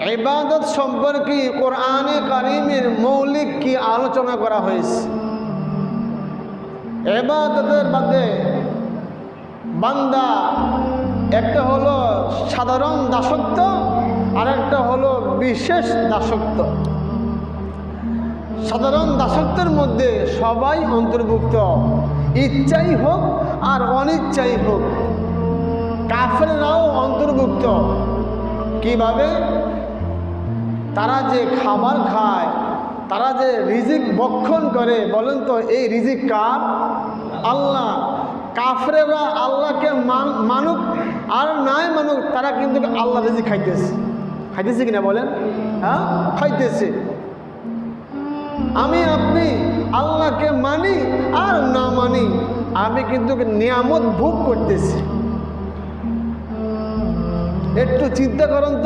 ইবাদত সম্পর্কে কোরআনে কারীমের মৌলিক কি আলোচনা করা হয়েছে। ইবাদতের মধ্যে বান্দা একটা হলো সাধারণ দাসত্ব, আর একটা হলো বিশেষ দাসত্ব। সাধারণ দাসত্বের মধ্যে সবাই অন্তর্ভুক্ত, ইচ্ছাই হোক আর অনিচ্ছাই হোক। কাফেররাও অন্তর্ভুক্ত। কিভাবে? তারা যে খাবার খায়, তারা যে রিজিক ভক্ষণ করে, বলেন তো এই রিজিক কার? আল্লাহ। কাফেররা আল্লাহকে মানুক আর নাই মানুক, তারা কিন্তু আল্লাহ রিজিক খাইতেছে। খাইতেছে কিনা বলেন? হ্যাঁ, খাইতেছে। আমি আপনি আল্লাহকে মানি আর না মানি, আমি কিন্তু নিয়ামত ভোগ করতেছি। একটু চিন্তা করেন তো।